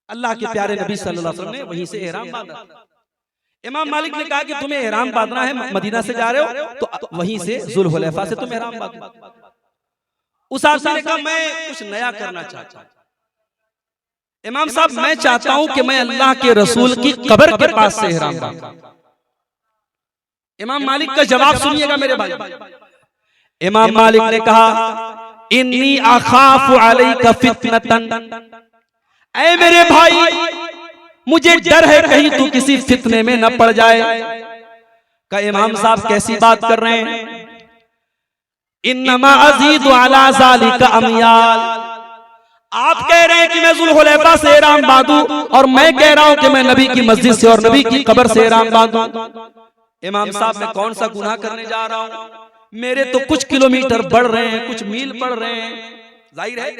अल्लाह के प्यारे नबी सल्लल्लाहु अलैहि वसल्लम ने वहीं से एहराम बांधा। इमाम मालिक ने कहा कि तुम्हें एहराम बांधना है, मदीना से जा रहे हो तो वहीं से जुल्हुलैफा से तुम एहराम बांधो। उस आदमी ने कहा मैं कुछ नया करना चाहता हूं इमाम साहब, मैं चाहता हूं कि मैं अल्लाह के रसूल की कब्र के पास से एहराम बांधूं। इमाम मालिक का जवाब सुनिएगा मेरे भाई। इमाम मालिक ने कहा इन्नी अखाफु अलैका फितनतन, ऐ मेरे भाई मुझे डर है कहीं तू किसी फितने में न पड़ जाए। का इमाम साहब कैसी बात कर रहे हैं? इन्नमा अज़ीदु अला ज़ालिका अमयाल, आप कह रहे हैं कि मैं जुल्हुलैफा से एहराम बांधूं और मैं कह रहा हूं कि मैं नबी की मस्जिद से और नबी की कब्र से एहराम बांधूं। इमाम साहब मैं कौन सा गुनाह करने जा रहा हूं? मेरे तो कुछ किलोमीटर बढ़ रहे हैं, कुछ मील बढ़ रहे हैं। जाहिर है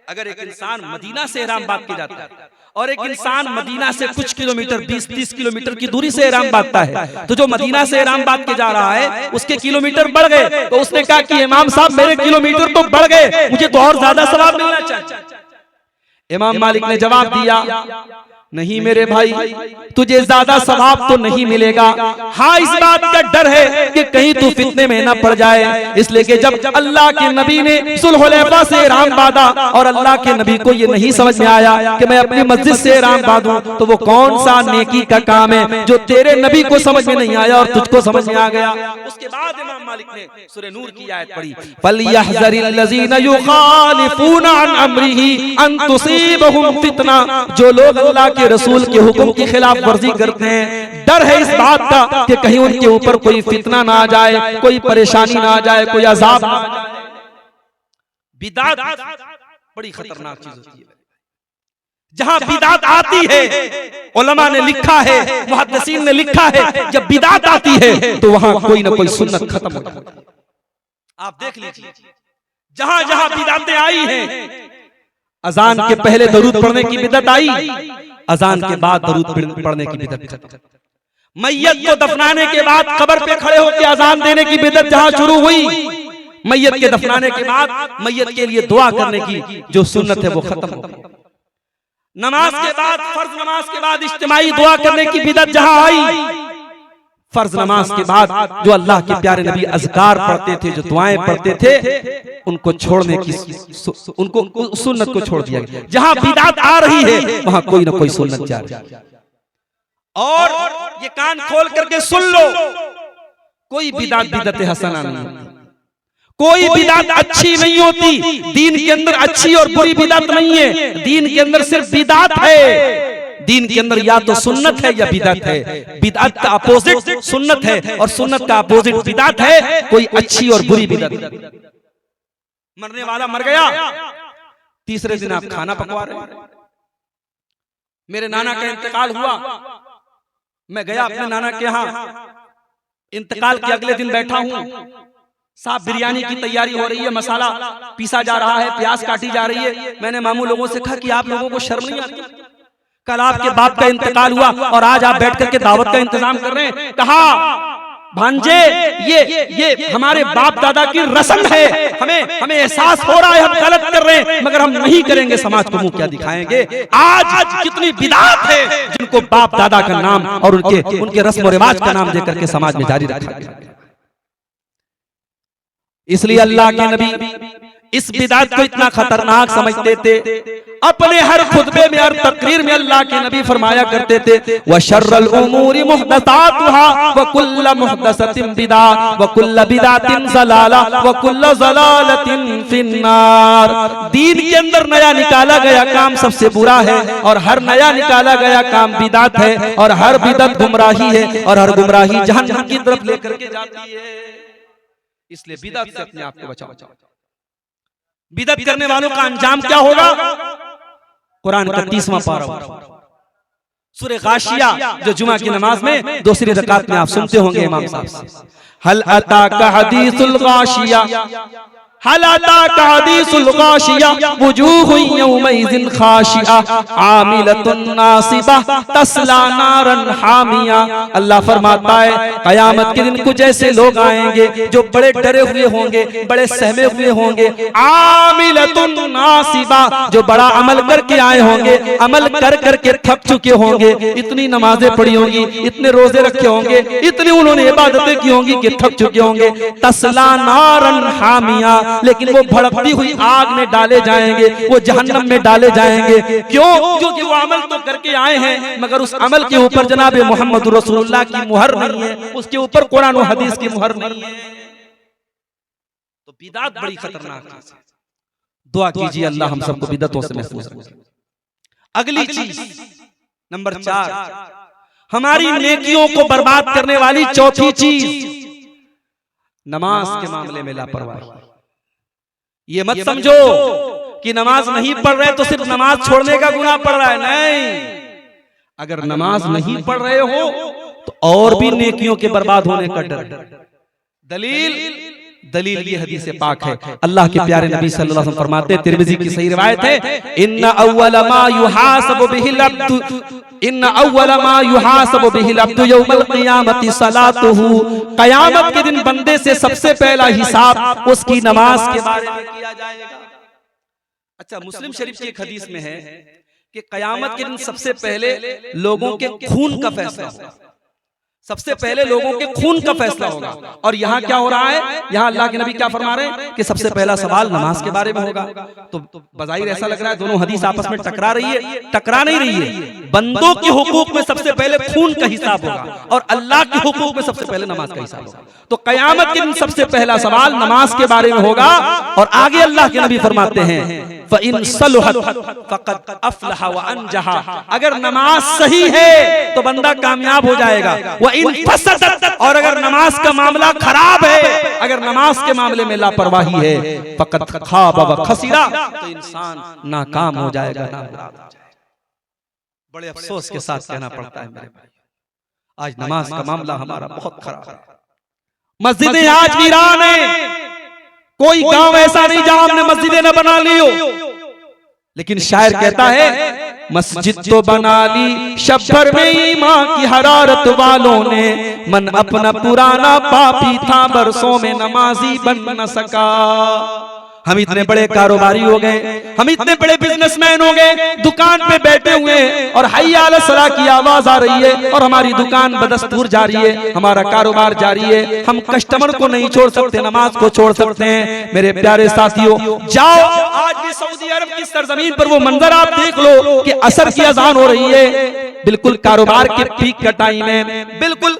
अगर एक इंसान मदीना से एहराम बांध के जाता है और एक इंसान मदीना से कुछ किलोमीटर 20-30 किलोमीटर की दूरी से एहराम बांधता है, तो जो मदीना से एहराम बांध के जा रहा है उसके किलोमीटर बढ़ गए, तो उसने कहा कि इमाम साहब मेरे किलोमीटर तो बढ़ गए, मुझे तो और ज्यादा सवाब मिलना चाहिए। इमाम मालिक ने जवाब दिया नहीं मेरे भाई, तुझे ज्यादा सवाब तो नहीं मिलेगा। हाँ इस बात का डर है कि कहीं तू फितने में ना पड़ जाए, इसलिए कि जब अल्लाह के नबी ने जुल्हुलैफा से एहराम बांधा और अल्लाह के नबी को ये नहीं समझ में आया कि मैं अपनी मस्जिद से एहराम बांधूं, तो वो कौन सा नेकी का काम है जो तेरे नबी को समझ में नहीं आया और तुझको समझ में आ गया। उसके बाद इमाम मालिक ने सूरह नूर की आयत पढ़ी, फलयहज़रिल्लज़ीना युखालिफूना अन अम्रिही अन तुसीबहुम फितना, जो लोग अल्लाह के रसूल के हुक्म की खिलाफ वर्जी करते हैं, डर है इस बात का कि कहीं उनके ऊपर कोई फितना ना आ जाए, कोई परेशानी ना आ जाए, कोई अजाब ना आ जाए। बिदात बड़ी खतरनाक चीज होती है। जहां बिदात आती है, उलमा ने लिखा है, मुहद्दिसीन ने लिखा है, जब बिदात आती है तो वहां कोई ना कोई सुन्नत खत्म हो जाती है। आप देख लीजिए जहां जहां बिदातें आई हैं, अजान के पहले दरूद पढ़ने की बिदअत आई, अजान के बाद दरूद पढ़ने की बिदअत, मैयत को दफनाने के बाद कब्र पे खड़े होकर अजान देने की बिदअत जहां शुरू हुई, मैयत के दफनाने के बाद मैयत के लिए दुआ करने की जो सुन्नत है वो खत्म हो गई। नमाज के बाद, फर्ज नमाज के बाद इज्तिमाई दुआ करने की बिदअत जहां आई, फर्ज नमाज के बाद जो अल्लाह के प्यारे नबी अज़कार पढ़ते थे, जो दुआएं पढ़ते थे, उनको छोड़ने की, उनको सुन्नत को छोड़ दिया गया। जहां बिदात आ रही है वहां कोई ना कोई सुन्नत जा रही है। और ये कान खोल करके सुन लो, कोई बिदात बिदअत हसना नहीं होती, कोई बिदात अच्छी नहीं होती। दीन के अंदर अच्छी और बुरी बिदात नहीं है, दीन के अंदर सिर्फ बिदात है। दीन के अंदर या तो सुन्नत है या बिदात है। बिदात का अपोजिट सुन्नत है और सुन्नत का अपोजिट बिदात है। कोई अच्छी और बुरी बिदात। मरने वाला मर गया, तीसरे दिन आप खाना पकवा रहे हैं। मेरे नाना का इंतकाल हुआ, मैं गया अपने नाना के यहाँ, इंतकाल के अगले दिन बैठा हूँ, साहब बिरयानी की तैयारी हो रही है, मसाला पीसा जा रहा है, प्याज काटी जा रही है। मैंने मामू लोगों से कहा कि आप लोगों को शर्म नहीं आती? कल आपके बाप का इंतकाल हुआ और आज आप बैठ करके दावत का इंतजाम कर रहे हैं। कहा भांजे ये हमारे बाप दादा की रस्म है, हमें एहसास हो रहा है हम गलत कर रहे हैं, मगर हम नहीं करेंगे, समाज को मुंह क्या दिखाएंगे। आज कितनी बिदात है जिनको बाप दादा का नाम और उनके रस्म और रिवाज का नाम देकर के समाज में जारी रखा गया। इसलिए अल्लाह के नबी इस बिदात को इतना खतरनाक समझते थे, अपने हर खुतबे में, हर तकरीर में अल्लाह के नबी फरमाया करते थे, व शर्रुल उमूरी मुहदसातुहा व कुल्लु मुहदसतिन बिदा व कुल्लु बिदातिन ज़लाला व कुल्लु ज़लालतिन फिन्नार। दीन के अंदर नया निकाला गया काम सबसे बुरा है और हर नया निकाला गया काम बिदात है और हर बिदअत गुमराही है और हर गुमराही जहन्नम की तरफ लेकर के जाती है। इसलिए बिदअत से अपने आप को बचाओ। बिदअत करने वालों का अंजाम क्या होगा? कुरान का 30वां पारा सूरह गाशिया, जो जुमा की नमाज में दूसरी रकात में आप सुनते होंगे इमाम साहब से, हल अताका हदीसुल गाशिया, हलाता कादीसुल गाशिया वजूहु यौमइज़िन खाशिआ आमिलतुन नासिबा तस्ला नारन हामिया। अल्लाह फरमाता है कयामत के दिन कुछ ऐसे लोग आएंगे जो बड़े डरे हुए होंगे, बड़े सहमे हुए होंगे। आमिलतुन नासिबा, जो बड़ा अमल करके आए होंगे, अमल कर करके थक चुके होंगे, इतनी नमाजें पढ़ी होंगी, इतने रोजे रखे होंगे, इतनी उन्होंने इबादतें की होंगी कि थक चुके होंगे। तस्ला नारन हामिया, लेकिन वो भड़कती हुई आग में डाले जाएंगे, वो जहन्नम में डाले जाएंगे। क्यों? क्योंकि वो अमल तो करके आए हैं मगर उस अमल के ऊपर जनाब मोहम्मद रसूलुल्लाह की मुहर नहीं है, उसके ऊपर कुरान और हदीस की मुहर नहीं है। तो बिदअत बड़ी खतरनाक चीज है। दुआ कीजिए अल्लाह हम सबको बिदअतों से महफूज रखे। अगली चीज नंबर 4, हमारी नेकियों को बर्बाद करने वाली चौथी चीज, नमाज के मामले में लापरवाही। ये मत समझो कि नमाज नहीं पढ़ रहे तो सिर्फ नमाज छोड़ने का गुनाह पड़ रहा है, नहीं। अगर नमाज नहीं पढ़ रहे हो तो और भी नेकियों के बर्बाद होने का डर। दलील ये हदीस पाक है। अल्लाह के प्यारे नबी सल्लल्लाहु अलैहि वसल्लम फरमाते हैं, तिरमिज़ी की सही रिवायत है, इन्ना अव्वल मा युहासबु बिहिल अब्दु इन्ना अव्वल मा युहासबु बिहिल अब्दु यौमल क़ियामति सलातुहु। क़यामत के दिन बंदे से सबसे पहला हिसाब उसकी नमाज के बारे में किया जाएगा। अच्छा, मुस्लिम शरीफ की एक हदीस में है कि क़यामत के दिन सबसे पहले लोगों के खून का फैसला होगा, सबसे पहले लोगों के खून का फैसला होगा। और यहाँ क्या हो रहा है? यहाँ अल्लाह के नबी क्या फरमा रहे हैं कि सबसे पहला सवाल नमाज के बारे में होगा। तो बज़ाहिर ऐसा लग रहा है दोनों हदीस आपस में टकरा रही है, टकरा नहीं रही है। बंदों के हुकूक में सबसे पहले खून का हिसाब होगा और अल्लाह के हुकूक में सबसे पहले नमाज का हिसाब होगा। तो क़यामत के दिन सबसे पहला सवाल नमाज के बारे में होगा। और आगे अल्लाह के नबी फरमाते हैं, फ़इन सलुहत फ़क़द अफ़लह व अनजहा। अगर नमाज सही है तो बंदा कामयाब हो जाएगा। इन फसदत, और अगर नमाज का मामला खराब है, अगर नमाज के मामले में लापरवाही है, फकत खाब व खसीरा, तो इंसान नाकाम हो जाएगा, नामुराद हो जाएगा। बड़े अफसोस के साथ कहना पड़ता है मेरे भाई, आज नमाज का मामला हमारा बहुत खराब है। मस्जिदें आज वीरान है, कोई गांव ऐसा नहीं जहां हमने मस्जिदें न बना ली हो। लेकिन शायर कहता है, मस्जिद तो बना ली शब्बर में ईमान की हरारत वालों ने, मन अपना पुराना पापी था बरसों में नमाजी बन न सका। हम इतने बड़े कारोबारी हो गए, हम इतने बड़े बिजनेसमैन हो गए, दुकान पे बैठे हुए और हय्या अला सलाह की आवाज आ रही है और हमारी दुकान बदस्तूर जारी है, हमारा कारोबार जारी है। हम कस्टमर को नहीं छोड़ सकते, नमाज को छोड़ सकते हैं। मेरे प्यारे साथियों, जाओ आज भी सऊदी अरब की सरजमीन पर वो मंजर आप देख लो कि असर की अजान हो रही है, बिल्कुल कारोबार के पीक का टाइम है, बिल्कुल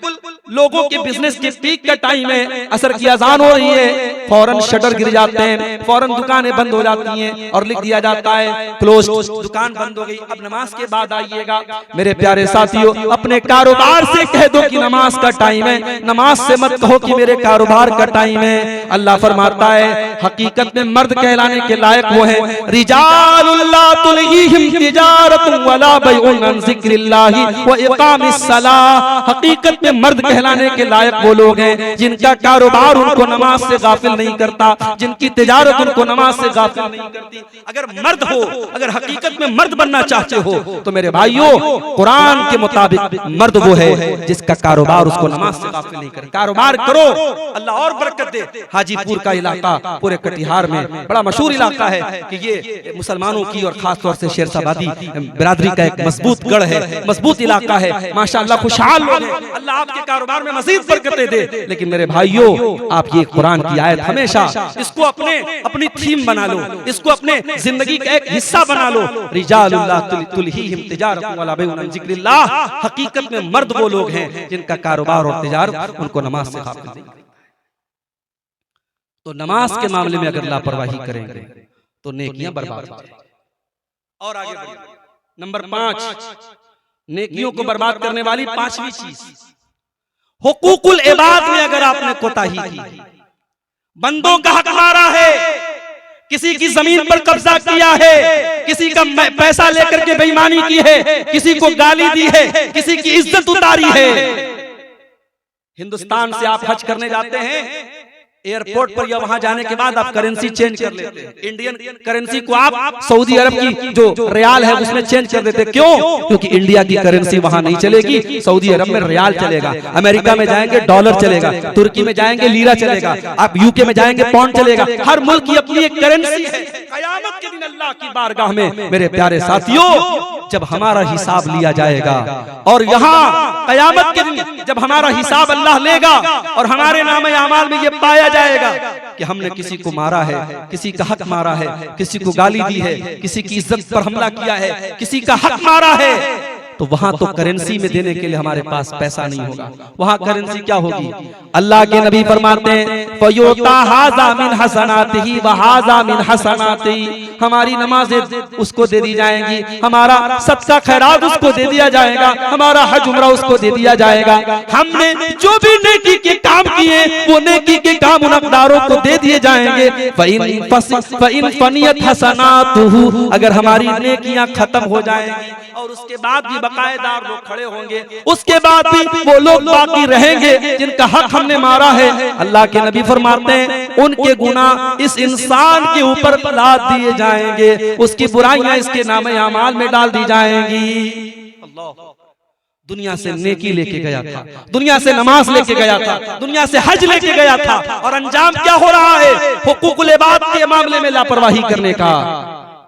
लोगों के बिजनेस के पीक का टाइम है, असर की अजान हो रही है, फौरन शटर गिर जाते हैं, फौरन दुकानें बंद हो जाती हैं और लिख दिया जाता है क्लोज, दुकान बंद हो गई, अब नमाज के बाद आइएगा। मेरे प्यारे साथियों, अपने कारोबार से कह दो कि नमाज का टाइम है, नमाज से मत कहो कि मेरे कारोबार का टाइम है। अल्लाह फरमाता है, हकीकत में मर्द कहलाने के लायक वो है, रिजालुल ला तुलहीहिम तिजारतुन वला बैउन अन ज़िक्रिल्लाहि व इक़ामिस सलाह। हकीकत में मर्द कहलाने के लायक वो लोग हैं जिनका कारोबार उनको नमाज से गाफिल नहीं करता, जिनकी तिजारत उनको नमाज से गाफिल नहीं करती। अगर मर्द हो, अगर हकीकत में मर्द बनना चाहते हो तो मेरे भाइयों, कुरान के मुताबिक मर्द वो है जिसका कारोबार उसको नमाज से गाफिल नहीं करे। कारोबार करो, अल्लाह और बरकत दे। हाजीपुर का इलाका पूरे कटिहार में बड़ा मशहूर इलाका है कि ये मुसलमानों की और खास तौर से शेरशाबादी बिरादरी का एक मजबूत गढ़ है, मजबूत इलाका है, माशाअल्लाह खुशहाल लोग हैं। अल्लाह आपके कारोबार में मजीद बरकतें दे। लेकिन मेरे भाइयों, आप ये कुरान की आयत हमेशा इसको अपनी थीम बना लो, इसको अपने जिंदगी का एक हिस्सा बना लो। रिजालुल्लाह तुलहीहिम तिजारतुन वला बैउन अन ज़िक्रिल्लाह। हकीकत में मर्द वो लोग हैं जिनका कारोबार और तिजारत उनको नमाज से गाफिल नहीं करती। तो नमाज के मामले में अगर लापरवाही करेंगे तो नेकियां बर्बाद हो जाएंगी। और आगे बढ़िए, नंबर 5, नेकियों को बर्बाद करने वाली 5वीं चीज, हुकूकुल इबाद में अगर आपने कोताही की, बंदों का हक मारा है, किसी की जमीन पर कब्जा किया है, किसी का पैसा लेकर के बेईमानी की है, किसी को गाली दी है, किसी की इज्जत उतारी है। हिंदुस्तान से आप हज करने जाते हैं, एयरपोर्ट पर या वहां जाने के बाद आप करेंसी चेंज कर लेते हैं। इंडियन करेंसी को आप सऊदी अरब की जो रियाल है उसमें चेंज कर देते हैं। क्यों? क्योंकि इंडिया की करेंसी वहां नहीं चलेगी, सऊदी अरब में रियाल चलेगा। अमेरिका में जाएंगे डॉलर चलेगा, तुर्की में जाएंगे लीरा चलेगा, आप यूके में जाएंगे पाउंड चलेगा। हर मुल्क की अपनी एक करेंसी है। कयामत के दिन अल्लाह की बारगाह में मेरे प्यारे साथियों जब हमारा हिसाब लिया जाएगा, और यहाँ कयामत के दिन जब हमारा हिसाब अल्लाह लेगा और हमारे नाम आमाल में ये पाया जाएगा कि हमने किसी को मारा है, किसी का हक मारा है, किसी को गाली दी है, किसी की इज्जत पर हमला किया है, किसी का हक मारा है, तो वहां तो करेंसी में देने के लिए हमारे पास पैसा नहीं होगा। वहां करेंसी क्या होगी? अल्लाह के नबी फरमाते हैं फयुता हाजा मिन हसनातिही व हाजा मिन हसनातिही, हमारी नमाजें उसको दे दी जाएंगी, हमारा सदका खैरात उसको दे दिया जाएगा, हमारा हज उम्रा उसको दे दिया जाएगा। हमने जो भी नेकी के काम किए वो नेकी के काम उन अक़दारों को दे दिए जाएंगे। फ़इन फ़नियत हसनातुहु, अगर हमारी नेकियां खत्म हो जाएंगी और उसके बाद भी बकायेदार लोग खड़े होंगे, उसके बाद भी वो लोग बाकी रहेंगे जिनका हक हमने मारा है, अल्लाह के नबी फरमाते हैं उनके गुनाह इस इंसान के ऊपर लाद दिए जाएंगे, उसकी बुराइयां इसके नामे अमाल में डाल दी जाएंगी। अल्लाह दुनिया से नेकी लेके गया था, दुनिया से नमाज लेके गया था, दुनिया से हज लेके गया था, और अंजाम क्या हो रहा है? हुकूकुल इबाद के मामले में लापरवाही करने का,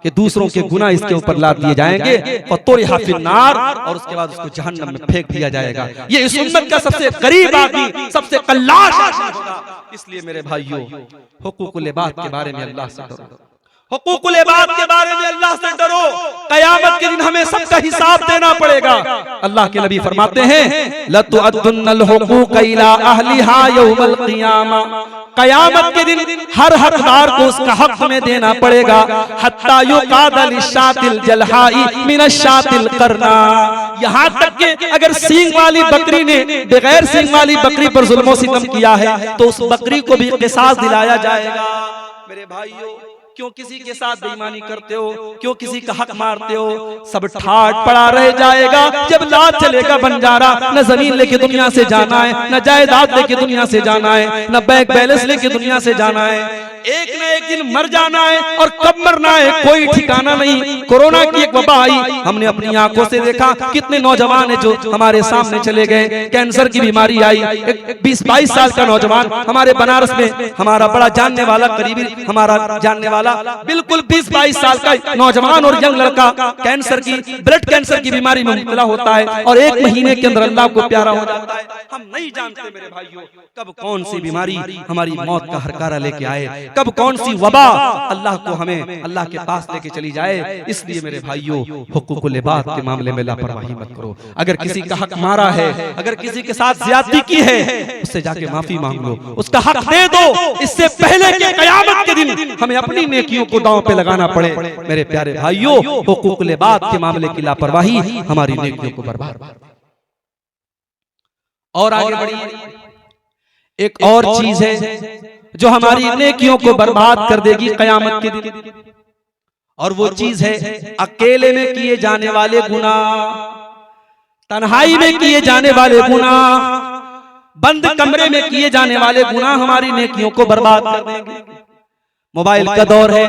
कि दूसरों के गुनाह इसके ऊपर लाद दिए जाएंगे, फतुरिहा फिन्नार, और उसके बाद उसको जहन्नम में फेंक दिया जाएगा। ये इस उम्मत का सबसे गरीब आदमी, सबसे कल्लाश आदमी होगा। इसलिए मेरे भाइयों हुकूकुल इबाद के बारे में अल्लाह से डरो, हुकूकुल इबाद के बारे में अल्लाह से डरो। कयामत के दिन हमें सबका हिसाब देना पड़ेगा। अल्लाह के नबी फरमाते हैं लतुअद्दुन्नल हुकूक इला अहलिहा यौमल क़ियामा, कयामत के दिन हर हकदार को उसका हक में देना पड़ेगा। हत्ता युक़ाद लिशातिल जलहाई मिनशातिल करना, यहाँ तक कि अगर सींग वाली बकरी ने बगैर सींग वाली बकरी पर जुल्म और सितम किया है तो उस बकरी को भी क़िसास दिलाया जाएगा। मेरे भाइयों क्यों किसी के साथ बेईमानी करते हो? क्यों किसी का हक मारते हो? सब ठाट पड़ा रह जाएगा जब लात चलेगा बंजारा। न जमीन लेके दुनिया से जाना है, न जायदाद लेके दुनिया से जाना है, न बैंक बैलेंस लेके दुनिया से जाना है। एक न एक दिन मर जाना है, और कब मरना है कोई ठिकाना नहीं। कोरोना की एक वबा आई, हमने अपनी आंखों से देखा कितने नौजवान है जो हमारे सामने चले गए। कैंसर की बीमारी आई, 20-22 साल का नौजवान हमारे बनारस में, हमारा बड़ा जानने वाला, करीबी हमारा जानने वाला, बिल्कुल 20-22 साल का नौजवान और यंग लड़का कैंसर की, ब्लड कैंसर की बीमारी में मुब्तला होता है, और 1 महीने के अंदर अल्लाह को प्यारा हो जाता है। हम नहीं जानते मेरे भाइयों कब कौन सी बीमारी हमारी मौत का हरकारा लेके आए, कब कौन सी वबा अल्लाह को हमें अल्लाह के पास लेके चली जाए। इसलिए मेरे भाइयों हुकूकुल इबाद के मामले में लापरवाही मत करो। अगर किसी का हक मारा है, अगर किसी के साथ ज्यादती की है, उससे जाके माफी मांग लो, उसका हक दे दो, इससे पहले कि कयामत के दिन हमें अपनी नेकियों को दांव पे लगाना पड़े। मेरे प्यारे भाइयों हुकूकुल इबाद के मामले की लापरवाही हमारी नेकियों को बर्बाद। और आगे बढ़िए, एक और चीज है जो हमारी नेकियों को बर्बाद कर देगी कयामत के दिन, और वो चीज है अकेले में किए जाने वाले गुनाह, तन्हाई में किए जाने वाले गुनाह, बंद कमरे में किए जाने वाले गुनाह हमारी नेकियों को बर्बाद कर देंगे। मोबाइल का दौर है,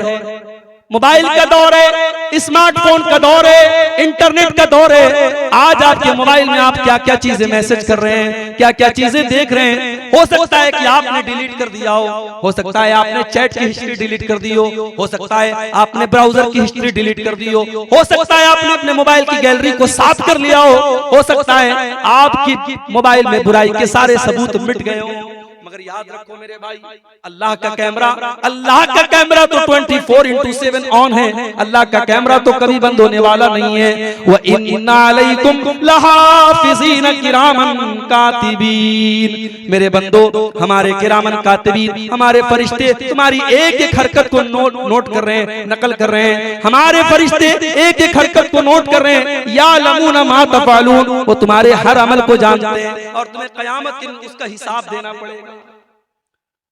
मोबाइल का दौर है, स्मार्टफोन का दौर है, इंटरनेट का दौर है। आज आपके मोबाइल में आप क्या क्या चीजें मैसेज कर रहे हैं, क्या क्या चीजें देख रहे हैं। हो सकता है कि आपने डिलीट कर दिया हो सकता है आपने चैट की हिस्ट्री डिलीट कर दी हो सकता है आपने ब्राउजर की हिस्ट्री डिलीट कर दी हो सकता है आपने अपने मोबाइल की गैलरी को साफ कर लिया हो सकता है आपकी मोबाइल में बुराई के सारे सबूत मिट गए हो। मगर याद रखो मेरे भाई, अल्लाह का कैमरा तो 24/7 ऑन है। अल्लाह का कैमरा तो कभी बंद होने वाला नहीं है। व इन्ना अलैकुम लहाफिज़ीन किरामन कातिबीन, मेरे बंदो हमारे किरामन कातिबीन, हमारे फरिश्ते तुम्हारी एक एक हरकत को नोट कर रहे हैं, नकल कर रहे हैं। हमारे फरिश्ते एक एक हरकत को नोट कर रहे हैं। या लमूना मा तफअलून, वो तुम्हारे हर अमल को जानते हैं और तुम्हें कयामत के दिन उसका हिसाब देना पड़ेगा।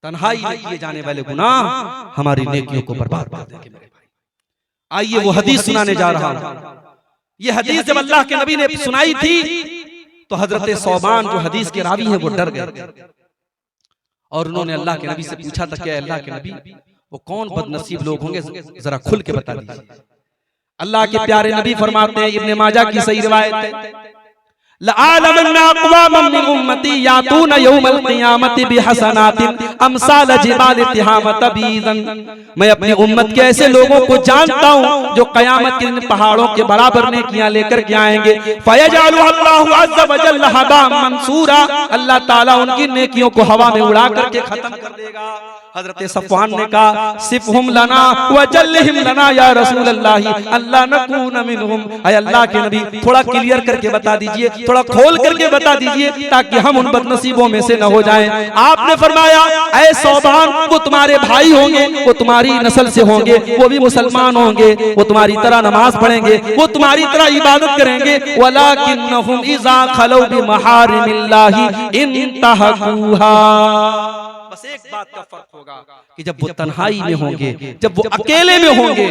तन्हाई में किए जाने वाले गुनाह हमारी नेकियों को बर्बाद कर देंगे मेरे भाई। आइए वो हदीस सुनाने जा रहा हूं। ये हदीस जब अल्लाह के नबी ने सुनाई थी तो हजरत सौबान जो हदीस के रावी हैं वो डर गए और उन्होंने अल्लाह के नबी से पूछा था कि अल्लाह के नबी वो कौन बदनसीब लोग होंगे, जरा खुल के बता दीजिए। अल्लाह के प्यारे नबी फरमाते हैं, इब्ने माजा की सही रिवायत है, लअलमन्ना अक़वामम मिन उम्मती यातूना यौमल क़ियामति बिहसनातिन अमसाल जिबाल तिहामत बीज़न। मैं अपनी उम्मत के ऐसे लोगों को जानता हूँ जो क़यामत के दिन पहाड़ों के बराबर नेकियां लेकर के आएंगे। फयजअलु अल्लाहु अज़्ज़ व जल्ल हबाम मंसूरा, अल्लाह ताला उनकी नेकियों को हवा में उड़ा करके खत्म कर देगा। हजरत सफ़वान ने कहा, सिफ़हुम लना व जल्लहिम लना या रसूल अल्लाह, अल्लाह नकून मिनहुम। अल्लाह के नबी थोड़ा क्लियर करके बता दीजिए, थोड़ा खोल करके बता दीजिए ताकि हम उन बदनसीबों में से न हो जाएं। आपने फरमाया, ऐ सौबान, वो तुम्हारे भाई होंगे, वो तुम्हारी नस्ल से होंगे, वो भी मुसलमान होंगे, वो तुम्हारी तरह नमाज पढ़ेंगे, वो तुम्हारी तरह इबादत करेंगे। वलाकिन्नहुम इज़ा खलौ बिमहारिमिल्लाहि इंतहकूहा। बस एक बात का फर्क होगा कि जब वो तन्हाई में होंगे, जब वो अकेले में होंगे,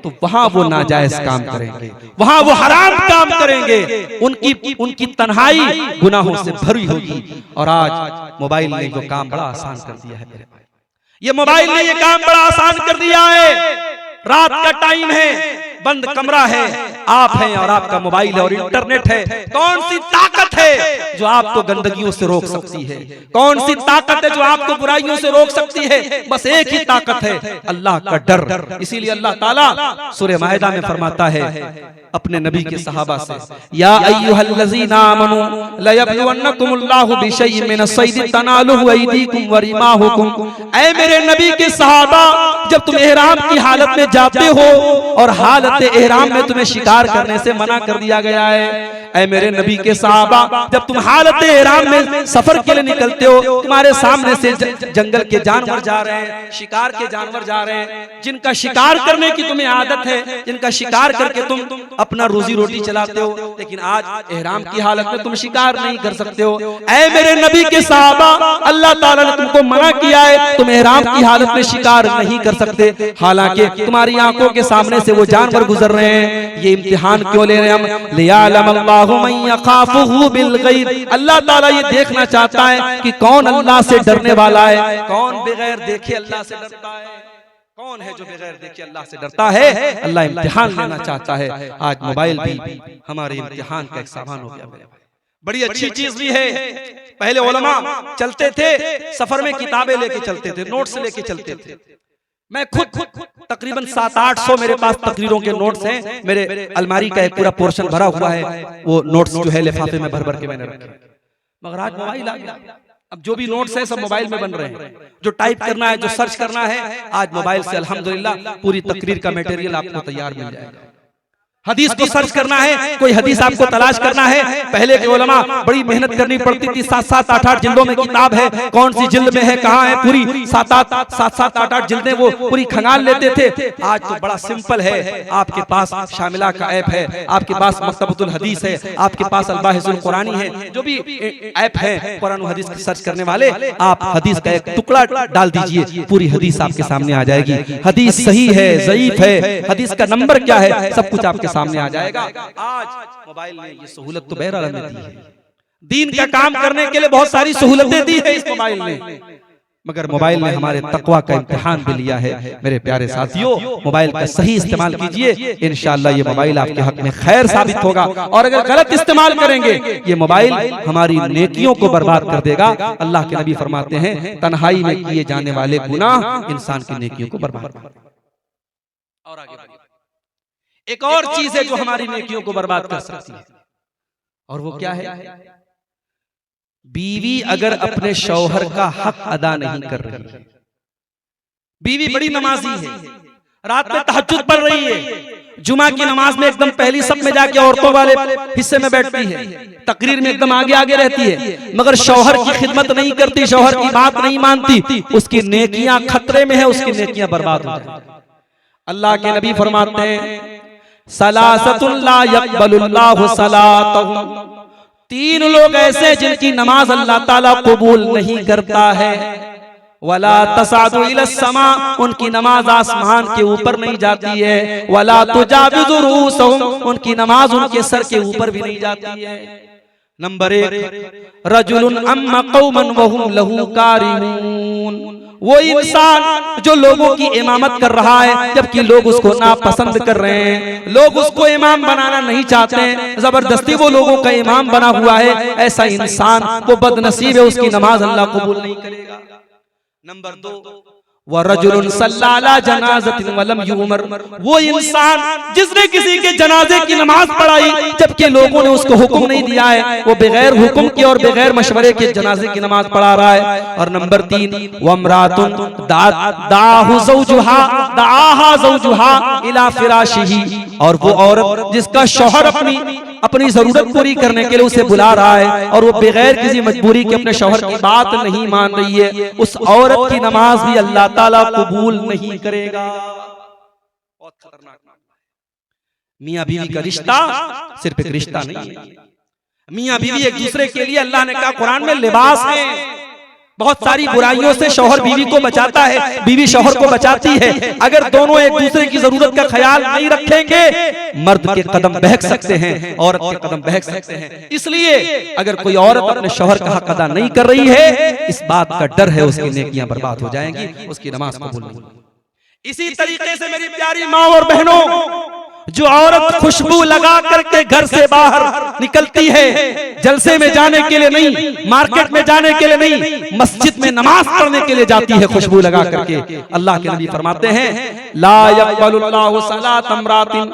तो वहां वो नाजायज काम करेंगे, वहां वो हराम काम करेंगे, उनकी तन्हाई गुनाहों से भरी होगी। और आज मोबाइल ने जो काम बड़ा आसान कर दिया है मेरे भाई, ये मोबाइल ने ये काम बड़ा आसान कर दिया है। रात का टाइम है, बंद कमरा है, आप हैं और आपका मोबाइल है और इंटरनेट है। कौन सी ताकत है जो आपको गंदगियों से रोक सकती है? कौन सी ताकत है जो आपको बुराइयों से रोक सकती है? बस एक ही ताकत है, अल्लाह का डर। इसीलिए अल्लाह ताला सूरह माइदा में फरमाता है अपने नबी के सहाबा से, या अय्युहल्लज़ीना आमनू लयब्लुवन्नकुमुल्लाहु बिशैइन मिनस्सैद तनालुहु अयदीकुम व रिमाहुकुम। ऐ मेरे नबी के सहाबा, जब तुम एहराम की हालत में जाते हो और हालत एहराम में तुम्हें शिकार करने से मना कर दिया गया है। ऐ मेरे नबी के सहाबा, जब तुम हालत एहराम में सफर के लिए निकलते हो, तुम्हारे सामने से जंगल के जानवर जा रहे हैं, शिकार के जानवर जा रहे हैं, जिनका शिकार करने की तुम्हें आदत है, जिनका शिकार करके तुम अपना रोजी रोटी चलाते हो, लेकिन आज एहराम की हालत में तुम शिकार नहीं कर सकते हो। ऐ मेरे नबी के सहाबा, अल्लाह ताला ने तुमको मना किया है, तुम एहराम की हालत में शिकार नहीं कर सकते, हालांकि तुम्हारी आंखों के सामने से वो जानवर गुजर रहे हैं। ये इम्तिहान क्यों ले रहे हैं हम? लियालमल्लाहु मन यखाफुहु बिल गैब। अल्लाह ताला ये देखना चाहता है कि कौन अल्लाह से डरने वाला है, कौन बगैर देखे अल्लाह से डरता है, कौन है जो बगैर देखे अल्लाह से डरता है। अल्लाह इम्तिहान लेना चाहता है। आज मोबाइल भी हमारे इम्तिहान का एक सामान हो गया मेरे भाई। बड़ी अच्छी चीज भी है। पहले उलमा चलते थे, सफर में किताबें लेके चलते थे, नोट्स लेके चलते थे। मैं खुद तकरीबन 700-800 मेरे पास तकरीरों के नोट्स हैं। मेरे अलमारी का एक पूरा पोर्शन भरा हुआ है, वो नोट्स जो है लिफाफे में भर भर के मैंने रखे। मगर आज मोबाइल आ गया, अब जो भी नोट्स है सब मोबाइल में बन रहे हैं। जो टाइप करना है, जो सर्च करना है, आज मोबाइल से अल्हम्दुलिल्लाह पूरी तकरीर का मटेरियल आपको तैयार मिल जाएगा। हदीस को सर्च करना है, कोई हदीस आपको तलाश करना है, पहले के उलमा बड़ी मेहनत करनी पड़ती थी। 7-7, 8-8 जिल्दों में किताब है, कौन सी जिल्द में है, कहाँ है, पूरी 7-7, 8-8 जिल्दें वो पूरी खंगाल लेते थे। आज तो बड़ा सिंपल है, आपके पास शामिला का ऐप है, आपके पास मकतबतुल हदीस है, आपके पास अल-बाहिसुल कुरानी है, जो भी ऐप है कुरान हदीस की सर्च करने वाले, आप हदीस का एक टुकड़ा डाल दीजिए, पूरी हदीस आपके सामने आ जाएगी। हदीस सही है, ज़ईफ है, हदीस का नंबर क्या है, सब कुछ आपके सामने आ जाएगा। आज मोबाइल ने ये सहूलत तो बहरहाल दी है, दीन का काम करने के लिए बहुत सारी सहूलतें दी है इस मोबाइल ने, मगर मोबाइल ने हमारे तकवा का इम्तिहान भी लिया है। मेरे प्यारे साथियों, मोबाइल का सही इस्तेमाल कीजिए, इंशाअल्लाह ये मोबाइल आपके हक में खैर साबित होगा। और अगर गलत इस्तेमाल करेंगे, ये मोबाइल हमारी नेकियों को बर्बाद कर देगा। अल्लाह के नबी फरमाते हैं, तन्हाई में किए जाने वाले गुनाह इंसान की नेकियों को बर्बाद कर देगा। और आगे एक और चीज है जो हमारी नेकियों को बर्बाद कर सकती है, और वो क्या है? बीवी अगर अपने शौहर का हक अदा नहीं कर रही है, बीवी बड़ी नमाजी है, रात में तहज्जुद पढ़ रही है, जुमा की नमाज में एकदम पहली सब में जाके औरतों वाले हिस्से में बैठती है, तकरीर में एकदम आगे आगे रहती है, मगर शौहर की खिदमत नहीं करती, शौहर की बात नहीं मानती, उसकी नेकियां खतरे में है, उसकी नेकियां बर्बाद हो जाती। अल्लाह के नबी फरमाते हैं, सलासतुन ला यक़बलुल्लाहु सलातहुम, 3 लोग ऐसे जिनकी नमाज अल्लाह ताला कबूल नहीं करता है। वला तसादु इलस समा, उनकी नमाज आसमान के ऊपर नहीं जाती है। वला तुजाविज़ु रूसहुम, उनकी नमाज उनके सर के ऊपर भी नहीं जाती है। नंबर 1 रजुलुन अम्मा कौमन वहुम लहू कारिहून, वो इंसान जो लोगों की इमामत कर रहा है जबकि लोग उसको नापसंद कर रहे हैं, लोग उसको इमाम बनाना नहीं चाहते हैं, जबरदस्ती वो लोगों का इमाम बना हुआ है, ऐसा इंसान वो बदनसीब है, उसकी नमाज अल्लाह कबूल नहीं करेगा। नंबर 2 वरजुलुन सल्ला अला जनाज़तिन वलम युमर, वो इंसान जिसने किसी के जनाजे की नमाज पढ़ाई जबकि लोगों ने उसको हुक्म नहीं दिया है, वो बगैर हुक्म के और बगैर मशवरे के जनाजे की नमाज पढ़ा रहा है। और नंबर 3 वमरातुन दाहु ज़ौजुहा इला फिराशिही, और वो औरत जिसका शौहर अपनी जरूरत पूरी करने के लिए उसे बुला रहा है और वो बगैर किसी मजबूरी के अपने शौहर की बात नहीं मान रही है, उस औरत की नमाज भी अल्लाह ताला कबूल नहीं करेगा। बहुत खतरनाक। मियां बीवी का रिश्ता सिर्फ एक रिश्ता नहीं है, मियां बीवी एक दूसरे के लिए अल्लाह ने कहा कुरान में लिबास है। बहुत सारी बुराइयों से शौहर बीवी को बचाता है, बीवी शौहर को बचाती है। अगर दोनों एक दूसरे की जरूरत का ख्याल नहीं रखेंगे, मर्द के कदम बहक सकते हैं, औरत के कदम बहक सकते हैं। इसलिए अगर कोई औरत अपने शौहर का हक अदा नहीं कर रही है, इस बात का डर है उसकी नेकियां बर्बाद हो जाएंगी, उसकी नमाज कबूल नहीं होगी। इसी तरीके से मेरी प्यारी माँ और बहनों, जो औरत खुशबू लगा करके घर से बाहर निकलती है, जलसे में जाने के लिए नहीं, मार्केट में जाने के लिए नहीं, मस्जिद में नमाज पढ़ने के लिए जाती है खुशबू लगा करके, अल्लाह के नबी फरमाते हैं ला यक़बलुल्लाहु सलात इम्रातिन,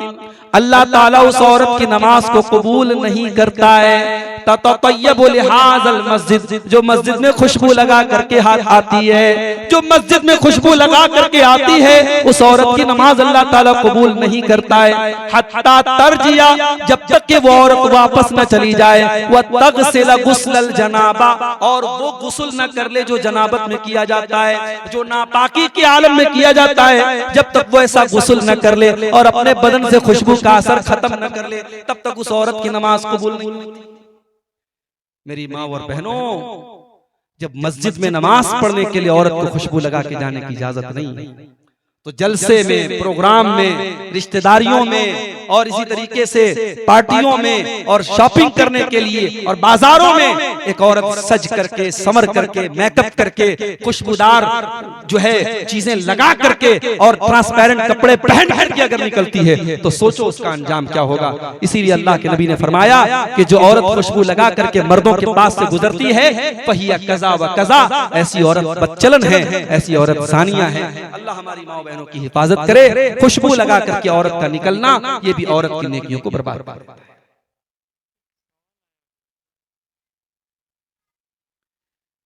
अल्लाह ताला उस औरत की नमाज को कबूल नहीं करता है। ततय्यबु लिहाज़ल मस्जिद, जो मस्जिद में खुशबू लगा करके आती है, जो मस्जिद में खुशबू लगा करके आती है, उस औरत की नमाज अल्लाह ताला कबूल नहीं करता है। हत्ता तरजिया, जब तक कि वो औरत वापस न चली जाए, वह तगसिल गुस्लल जनाबा, और वो गुस्ल न कर ले जो जनाबत में किया जाता है, जो नापाकी के आलम में किया जाता है, जब तक वो ऐसा गुस्ल न कर ले और अपने बदन से खुशबू का असर खत्म न कर ले, तब तक उस औरत की नमाज कबूल नहीं होती। मेरी माँ और बहनों, जब मस्जिद में नमाज पढ़ने के लिए औरत को खुशबू लगा के जाने की इजाजत नहीं, तो जलसे में, प्रोग्राम में, रिश्तेदारियों में और इसी तरीके से पार्टियों में और शॉपिंग करने के लिए और बाजारों में एक औरत सज करके, समर करके, मेकअप करके, खुशबूदार जो है चीजें लगा करके और ट्रांसपेरेंट कपड़े पहन करके अगर निकलती है, तो सोचो उसका अंजाम क्या होगा। इसीलिए अल्लाह के नबी ने फरमाया कि जो औरत खुशबू लगा करके मर्दों के पास से गुजरती है, फहिया कज़ा व कज़ा, ऐसी औरत बदचलन है, ऐसी औरत ज़ानिया है। अल्लाह हमारी माँ बहनों की हिफाजत करे। खुशबू लगा करके औरत का निकलना, ये भी औरत की नेकियों को बर्बाद करता है।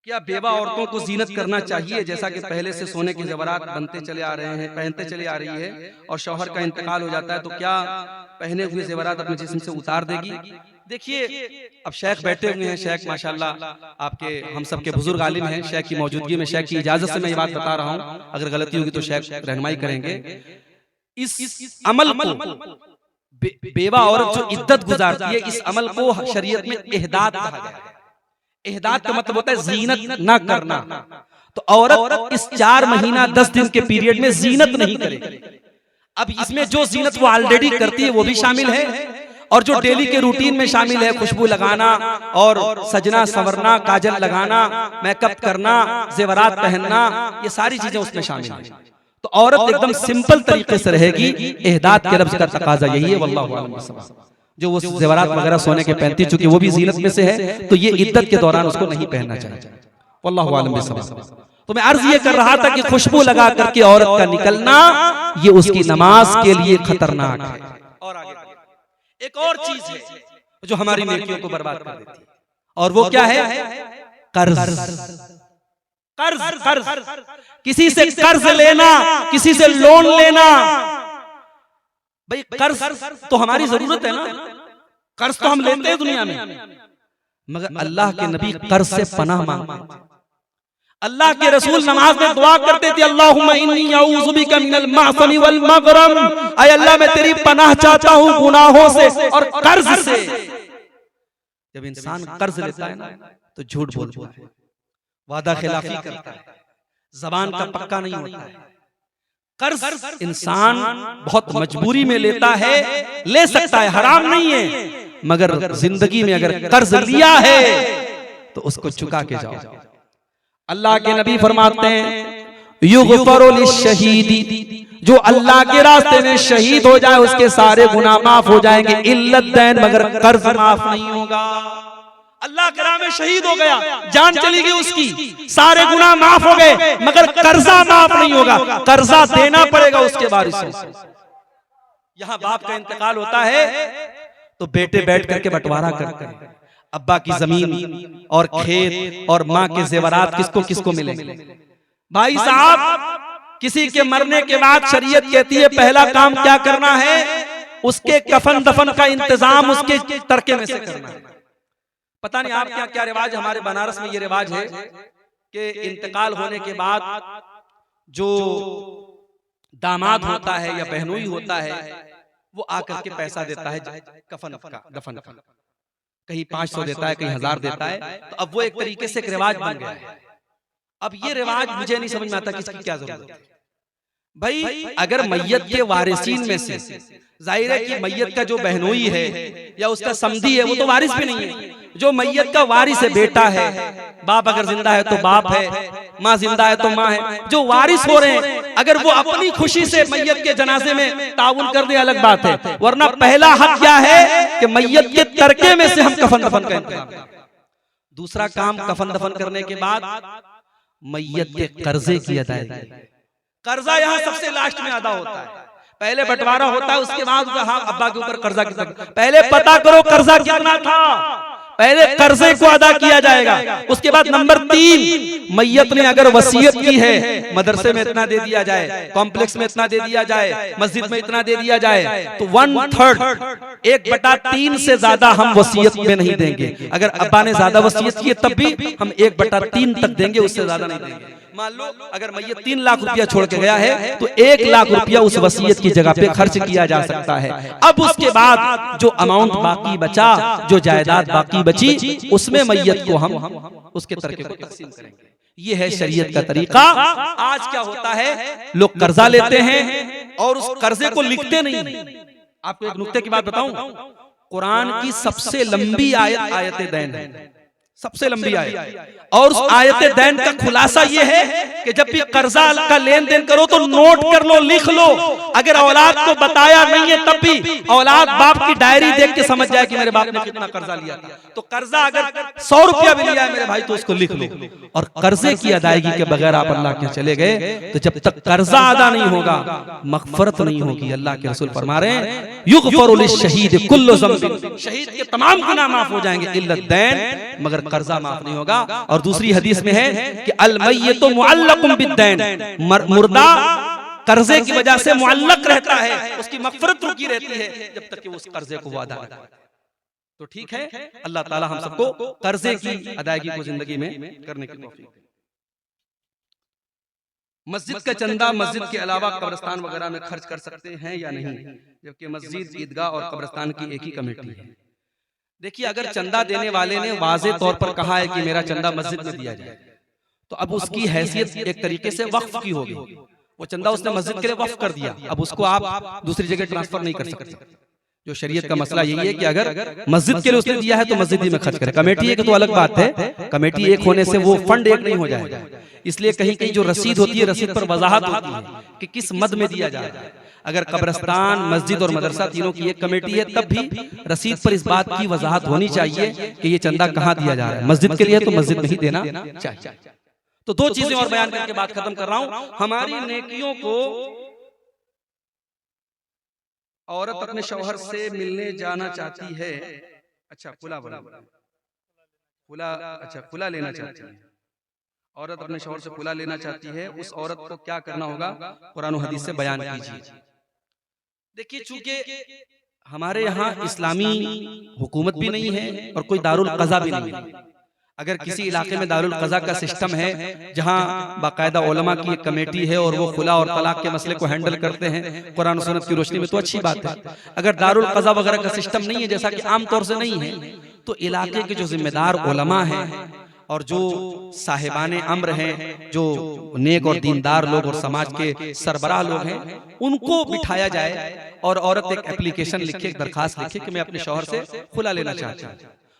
क्या बेवा औरतों को जीनत करना चाहिए? जैसा कि पहले से सोने के ज़ेवरात बनते चले आ रहे हैं, पहनते चले आ रही है, और शौहर का इंतकाल हो जाता है, तो क्या पहने हुए ज़ेवरात अपने जिस्म से उतार देगी? देखिए, अब शेख बैठे हुए हैं, शेख माशाल्लाह आपके हम सब के बुजुर्ग आलिम हैं, शेख की मौजूदगी में, शेख की इजाजत से मैं ये बात बता रहा हूँ, अगर गलती होगी तो शेख रहनुमाई करेंगे। इस अमल को बेवा औरत जो इद्दत गुजारती है, इस अमल को शरीयत में इहदाद कहा गया है। इहदाद का मतलब होता है जीनत ना करना। तो औरत इस 4 महीना 10 दिन के पीरियड में जीनत नहीं करेगी। अब इसमें जो जीनत वो ऑलरेडी करती है वो भी शामिल है, और जो डेली के रूटीन में शामिल है, खुशबू लगाना और सजना संवरना, काजल लगाना, मेकअप करना, जेवरात पहनना, ये सारी चीजें उसमें शामिल है। तो औरत एकदम सिंपल तरीके से रहेगी। इहदाद के लफ्ज का तकाजा यही है। वल्लाहु आलम बिस्सवाब। जो वो जेवरात वगैरह सोने के पहनती, चूंकि वो भी जीनत में से है, तो ये इद्दत के दौरान उसको नहीं पहनना चाहिए। वल्लाहु आलम बिस्सवाब। तो मैं अर्ज ये कर रहा था कि खुशबू लगा करके औरत का निकलना, ये उसकी नमाज के लिए खतरनाक है। और आगे एक और चीज है जो हमारी नेकियों को बर्बाद कर देती है, और वो क्या है? कर्ज। कर्ज, कर्ज, किसी से कर्ज लेना, किसी से लोन लेना। भाई कर्ज तो हमारी जरूरत है ना, कर्ज तो हम लेते हैं दुनिया में, मगर अल्लाह के नबी कर्ज से पनाह मांगते थे। अल्लाह के रसूल नमाज में दुआ करते थे, अल्लाहुम्मा इन्नी अऊज़ु बिका मिनल माअसमी वल मग़रम, ऐ अल्लाह मैं तेरी पनाह चाहता हूँ गुनाहों से और कर्ज से। जब इंसान कर्ज लेता है ना, तो झूठ बोलता है, वादा खिलाफी करता है, जबान का पक्का नहीं होता है। कर्ज इंसान बहुत मजबूरी में लेता है, ले सकता है, हराम नहीं है, मगर जिंदगी में अगर कर्ज लिया है तो उसको चुका के जाओ। अल्लाह के नबी फरमाते हैं युगफरु लिश्शहीदी, जो अल्लाह के रास्ते में शहीद हो जाए उसके सारे गुनाह माफ हो जाएंगे, इल्लत दैन, मगर कर्ज माफ नहीं होगा। अल्लाह के राह में शहीद हो गया, जान चली गई उसकी, सारे गुनाह माफ हो गए, मगर कर्जा माफ नहीं होगा, कर्जा देना पड़ेगा उसके वारिसों से। यहाँ बाप का इंतकाल होता है तो बेटे बैठ करके बंटवारा करते हैं, अब्बा की जमीन और खेत और माँ के जेवरात किसको किसको मिलेंगे। भाई साहब, किसी के मरने के बाद शरीयत कहती है पहला काम क्या करना है, उसके कफन दफन का इंतजाम उसके तरके में से करना है। पता नहीं आप क्या क्या रिवाज, हमारे बनारस में ये रिवाज है कि इंतकाल होने के बाद जो दामाद होता है या बहनोई होता है वो आकर के पैसा देता है कफन का, दफन का, कहीं 500 देता है, कहीं 1000 देता है। तो अब वो एक तरीके से एक रिवाज बन गया है। अब ये रिवाज मुझे नहीं समझ में आता किसकी क्या जरूरत है। भाई अगर मैयत के वारिसीन में से जाहिर है कि मैयत का जो बहनोई है या उसका समधी है वो तो वारिस भी नहीं है, जो मैयत का वारिस है, बेटा है, बाप अगर जिंदा है तो बाप है, माँ जिंदा है तो माँ है, जो वारिस हो रहे हैं अगर वो अपनी खुशी से मैयत के जनाजे में ताउन कर दे अलग बात है, वरना पहला हक क्या है कि मैयत के तरके में से हम कफन दफन का इंतजाम करें। दूसरा काम कफन दफन करने के बाद मैयत के कर्जे की अदायगी। कर्जा यहाँ सबसे लास्ट में अदा होता है, पहले बंटवारा होता है, उसके बाद हाँ अब्बा के ऊपर कर्जा कितना, पहले पता करो कर्जा कितना था, पहले कर्जे को अदा किया जाएगा। उसके बाद नंबर 3, मैयत ने अगर वसीयत की है मदरसे में इतना दे दिया जाए, कॉम्प्लेक्स में इतना दे दिया जाए, मस्जिद में इतना दे दिया जाए, तो 1/3 1/3 से ज्यादा हम वसीयत में नहीं देंगे। अगर अब्बा ने ज्यादा वसीयत की है तब भी हम 1/3 तक देंगे, उससे ज्यादा नहीं देंगे। मान लो अगर मैयत 3 लाख रुपया छोड़ के गया है तो 1 लाख रुपया उस वसीयत की जगह पे खर्च किया जा सकता है। अब उसके बाद जो अमाउंट बाकी बचा, जो जायदाद बाकी बची, उसमें मैयत को हम उसके तरके को तकसीम करेंगे। ये है शरीयत का तरीका। आज क्या होता है, लोग कर्जा लेते हैं और उस कर्जे को लिखते नहीं। आपको एक नुक्ते की बात बताऊं, कुरान की सबसे लंबी आयत आयत दैन है, सबसे लंबी आयत, और उस आयत दैन का खुलासा ये है कि जब भी कर्जा का लेन देन करो तो नोट कर लो, लिख लो। अगर औलाद को बताया नहीं है तब भी औलाद बाप की डायरी देख के समझ जाए कि मेरे बाप ने कितना कर्जा लिया था। तो कर्जा अगर 100 रुपया भी लिया है मेरे भाई तो उसको लिख लो। और कर्जे की अदायगी के बगैर आप अल्लाह के चले गए तो जब तक कर्जा अदा नहीं होगा मगफरत नहीं होगी। अल्लाह के रसूल फरमा रहे हैं युगफरु लिश्शहीद कुल्लु ज़ंबिन, शहीद के तमाम गुनाह माफ हो जाएंगे इल्लत दैन, मगर कर्जा माफ नहीं होगा। और दूसरी हदीस में है कि अल मय्यतु मुअल्लकुम बिद्दैन, मुर्दा कर्जे की वजह से मुअल्लक रहता है, उसकी मगफरत रुकी रहती है जब तक कि वो उस कर्जे को अदा न करे। तो ठीक है, अल्लाह ताला हम सबको कर्जे की अदायगी को जिंदगी में करने की तौफीक दे। मस्जिद का चंदा मस्जिद के अलावा कब्रिस्तान वगैरह में खर्च कर सकते हैं या नहीं, जबकि मस्जिद, ईदगाह और कब्रिस्तान की एक ही कमेटी है। देखिए, अगर चंदा देने वाले ने वाज़े तौर पर कहा है कि मेरा चंदा मस्जिद में दिया जाए, तो अब उसकी हैसियत एक तरीके से वक्फ की होगी। वो चंदा उसने मस्जिद के लिए वक्फ कर दिया, अब उसको आप दूसरी जगह ट्रांसफर नहीं कर सकते। जो शरीयत का मसला यही है कि अगर मस्जिद के लिए उसने दिया है तो मस्जिद ही में खर्च करे। कमेटी एक तो अलग बात है, कमेटी एक होने से वो फंड एक नहीं हो जाएगा। इसलिए कहीं कहीं जो रसीद होती है, रसीद पर वजाहत होती है कि किस मद में दिया जा रहा है। अगर कब्रिस्तान, मस्जिद और मदरसा तीनों की एक कमेटी है तब भी रसीद पर इस बात की वजाहत होनी चाहिए कि ये चंदा कहाँ दिया जा रहा है। मस्जिद के लिए तो मस्जिद में ही देना चाहिए। तो 2 चीजें और बयान करके बात खत्म कर रहा हूं। हमारी नेकियों को औरत अपने शौहर से मिलने जाना चाहती है, अच्छा खुला लेना चाहती है, औरत अपने शौहर से खुला लेना चाहती है, उस औरत को क्या करना होगा, कुरान और हदीस से बयान कीजिए। देखिए, चूंकि हमारे यहाँ इस्लामी हुकूमत भी नहीं है और कोई दारुल क़ज़ा भी नहीं है। अगर किसी इलाके में दारुल क़ज़ा का सिस्टम है जहाँ बाकायदा उलमा की एक कमेटी है और वो खुला और तलाक के मसले को हैंडल करते हैं कुरान और सुन्नत की रोशनी में, तो अच्छी बात है। अगर दारुल क़ज़ा वगैरह का सिस्टम नहीं है, जैसा कि आम तौर से नहीं है, तो इलाके के जो जिम्मेदार उलमा हैं और जो साहिबाने अम्र हैं, जो नेक और दीनदार लोग और समाज के सरबराह लोग हैं, उनको बिठाया जाए और औरत एक एप्लीकेशन लिखे, एक दरखास्त लिखे कि मैं अपने शौहर से खुला लेना चाहती हूँ।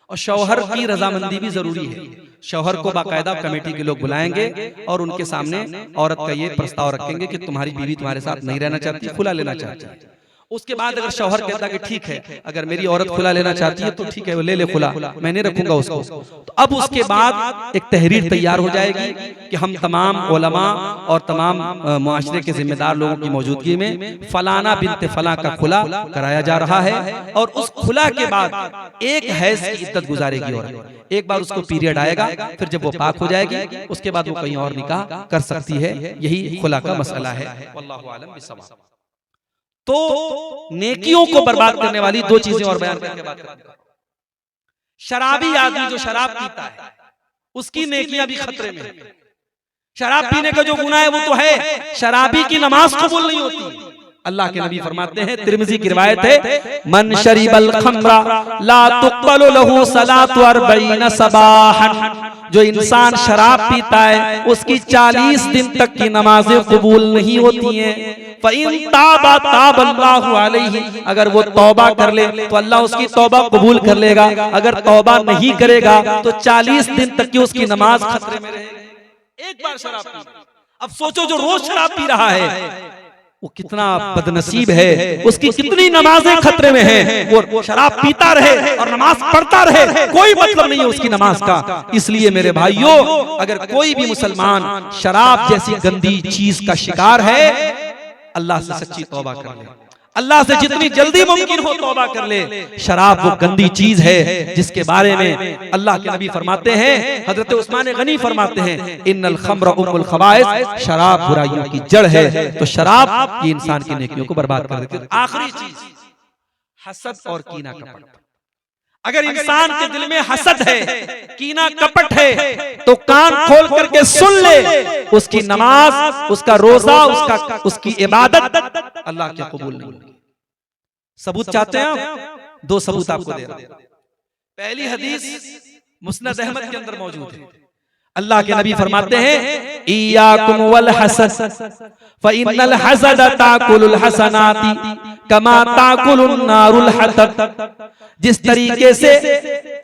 और शौहर की रजामंदी भी जरूरी है। शौहर को बाकायदा कमेटी के लोग बुलाएंगे और उनके सामने औरत का ये प्रस्ताव रखेंगे कि तुम्हारी बीवी तुम्हारे साथ नहीं रहना चाहती, खुला लेना चाहती है। उसके बाद अगर शौहर कहता कि ठीक है, अगर मेरी औरत खुला लेना चाहती है तो ठीक है, वो ले ले खुला, मैं नहीं रखूंगा उसको, तो अब उसके बाद एक तहरीर तैयार हो जाएगी कि हम तमाम उलमा और तमाम मुआशरे के जिम्मेदार लोगों की मौजूदगी में फलाना बिनते फला का खुला कराया जा रहा है। और उस खुला के बाद एक हैज की इद्दत गुजारेगी औरत, एक बार उसको पीरियड आएगा, फिर जब वो पाक हो जाएगी उसके बाद वो कहीं और निकाह कर सकती है। यही खुला का मसला है। वल्लाहु आलम बिस्सवाब। तो नेकियों को बर्बाद करने वाली दो चीजें और बयान करके बात करें। शराबी आदमी जो शराब पीता है उसकी नेकियां भी खतरे में। शराब पीने का जो गुनाह है वो तो है, शराबी की नमाज कबूल नहीं होती। अल्लाह के नबी फरमाते हैं, तिरमिजी की रिवायत है, मन शरीबल खमरा ला तुक़बलु लहू सलातु 40 सबाहन। जो इंसान शराब पीता है उसकी 40 दिन तक की नमाजें कबूल नहीं होती हैं। फ़इन ताबा ताबल्लाहु अलैहि, अगर वो तौबा कर ले तो अल्लाह उसकी तौबा कबूल कर लेगा। अगर तौबा नहीं करेगा तो 40 दिन तक की उसकी नमाज खतरे में रहेगी। एक बार शराब पी, अब सोचो जो रोज शराब पी रहा है वो कितना बदनसीब है, उसकी कितनी नमाजें खतरे में हैं। वो शराब पीता रहे और नमाज पढ़ता रहे, कोई मतलब नहीं है उसकी नमाज का। इसलिए मेरे भाइयों, अगर कोई भी मुसलमान शराब जैसी गंदी चीज का शिकार है, अल्लाह से सच्ची तौबा कर ले, अल्लाह से जितनी जल्दी मुमकिन हो तौबा कर ले। शराब वो गंदी चीज है जिसके बारे में अल्लाह के नबी फरमाते हैं, हजरत उस्मान गनी फरमाते हैं, इन्नल खम्र उम्मुल खबाइस, शराब बुराइयों की जड़ है। तो शराब ये इंसान की नेकियों को बर्बाद कर देती है। आखिरी चीज हसद और कीना कपट। अगर इंसान के दिल में हसद है, कीना कपट है, तो कान खोल करके सुन ले, उसकी नमाज, उसका रोजा, उसकी इबादत अल्लाह क्या कबूल नहीं होगी। सबूत चाहते हैं आप? दो सबूत आपको दे रहा हूं। पहली हदीस मुस्नद अहमद के अंदर मौजूद है। अल्लाह के नबी फरमाते हैं, इय्याकुम वल हसद फइन्नल हसद ताकुलुल हसनाती कमा ताकुलुन नारुल हतब। जिस तरीके से